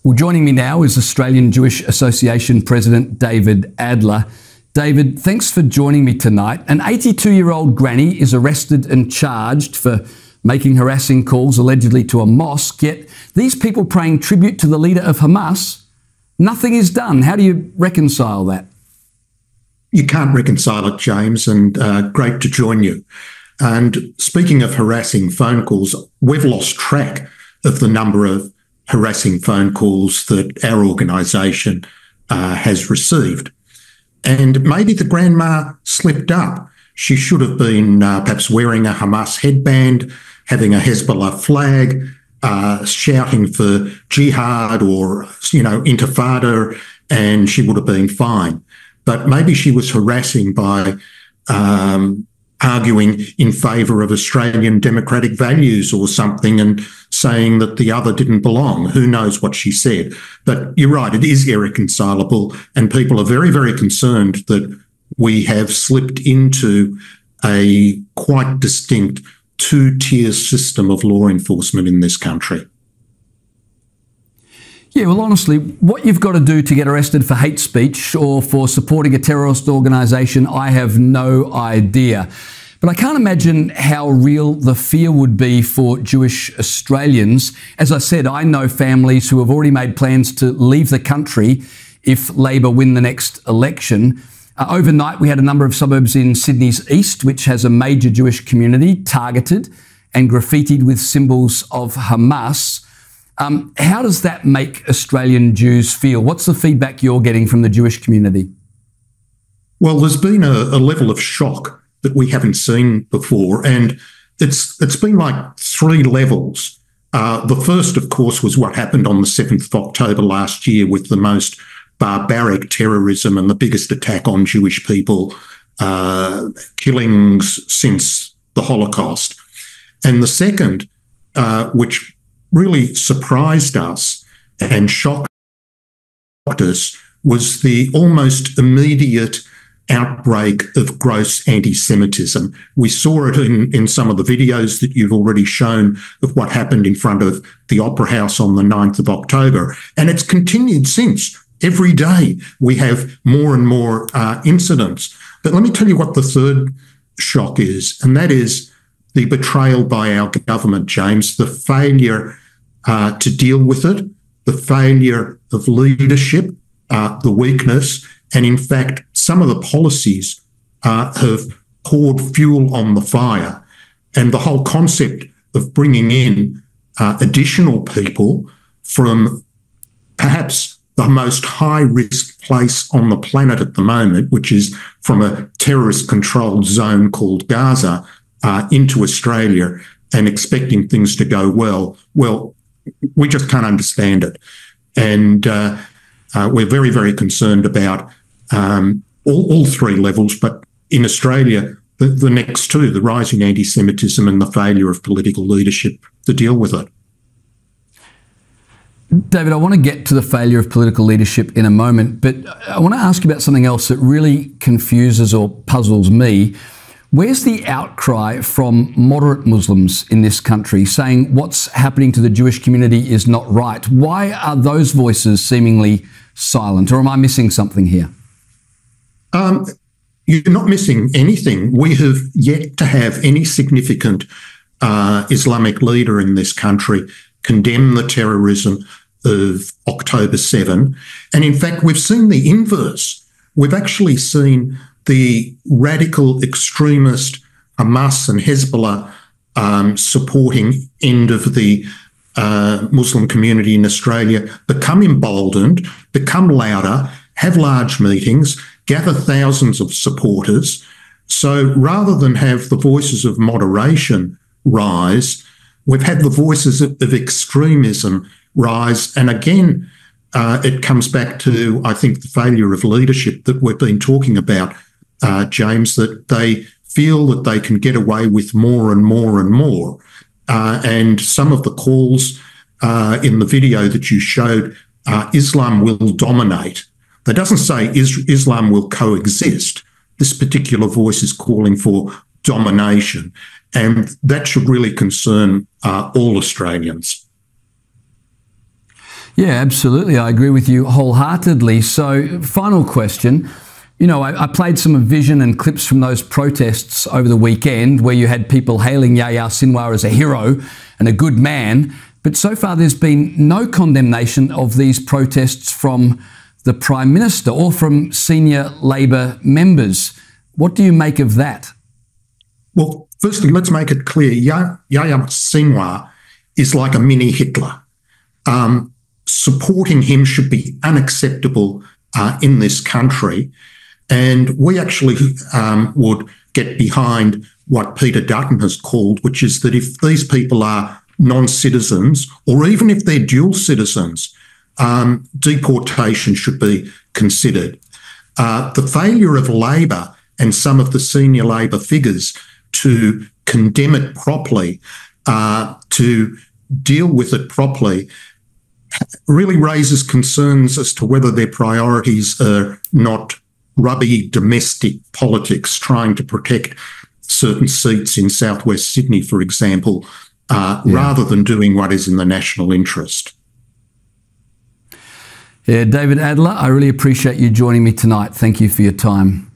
Well, joining me now is Australian Jewish Association President David Adler. David, thanks for joining me tonight. An 82-year-old granny is arrested and charged for making harassing calls allegedly to a mosque, yet these people paying tribute to the leader of Hamas, nothing is done. How do you reconcile that? You can't reconcile it, James, and great to join you. And speaking of harassing phone calls, we've lost track of the number of harassing phone calls that our organisation has received. And maybe the grandma slipped up. She should have been perhaps wearing a Hamas headband, having a Hezbollah flag, shouting for jihad or, intifada, and she would have been fine. But maybe she was harassing by arguing in favour of Australian democratic values or something and saying that the other didn't belong. Who knows what she said? But you're right, it is irreconcilable, and people are very, very concerned that we have slipped into a quite distinct two-tier system of law enforcement in this country. Yeah, well, honestly, what you've got to do to get arrested for hate speech or for supporting a terrorist organisation, I have no idea. But I can't imagine how real the fear would be for Jewish Australians. As I said, I know families who have already made plans to leave the country if Labor win the next election. Overnight, we had a number of suburbs in Sydney's east, which has a major Jewish community, targeted and graffitied with symbols of Hamas. How does that make Australian Jews feel? What's the feedback you're getting from the Jewish community? Well, there's been a level of shock that we haven't seen before, and it's been like three levels. The first, of course, was what happened on the 7th of October last year with the most barbaric terrorism and the biggest attack on Jewish people, killings since the Holocaust. And the second, which really surprised us and shocked us, was the almost immediate outbreak of gross anti-Semitism. We saw it in some of the videos that you've already shown of what happened in front of the Opera House on the 9th of October. And it's continued since. Every day we have more and more incidents. But let me tell you what the third shock is, and that is the betrayal by our government, James, the failure to deal with it, the failure of leadership, the weakness, and in fact, some of the policies have poured fuel on the fire. And the whole concept of bringing in additional people from perhaps the most high-risk place on the planet at the moment, which is from a terrorist-controlled zone called Gaza, into Australia and expecting things to go well, we just can't understand it. And we're very, very concerned about all three levels, but in Australia, the next two, the rising anti-Semitism and the failure of political leadership to deal with it. David, I want to get to the failure of political leadership in a moment, but I want to ask you about something else that really confuses or puzzles me. Where's the outcry from moderate Muslims in this country saying what's happening to the Jewish community is not right? Why are those voices seemingly silent, or am I missing something here? You're not missing anything. We have yet to have any significant Islamic leader in this country condemn the terrorism of October 7. And in fact, we've seen the inverse. We've actually seen the radical extremist Hamas and Hezbollah supporting end of the Muslim community in Australia become emboldened, become louder, have large meetings, gather thousands of supporters. So rather than have the voices of moderation rise, we've had the voices of extremism rise. And again, it comes back to, I think, the failure of leadership that we've been talking about, James, that they feel that they can get away with more and more and more. And some of the calls in the video that you showed, Islam will dominate. That doesn't say Islam will coexist. This particular voice is calling for domination. And that should really concern all Australians. Yeah, absolutely. I agree with you wholeheartedly. So, final question. You know, I played some vision and clips from those protests over the weekend where you had people hailing Yahya Sinwar as a hero and a good man. But so far, there's been no condemnation of these protests from the Prime Minister or from senior Labor members. What do you make of that? Well, firstly, let's make it clear. Yahya Sinwar is like a mini Hitler. Supporting him should be unacceptable in this country. And we actually would get behind what Peter Dutton has called, which is that if these people are non-citizens, or even if they're dual citizens, deportation should be considered. The failure of Labor and some of the senior Labor figures to condemn it properly, to deal with it properly, really raises concerns as to whether their priorities are not rubby domestic politics, trying to protect certain seats in southwest Sydney, for example, rather than doing what is in the national interest. Yeah, David Adler, I really appreciate you joining me tonight. Thank you for your time.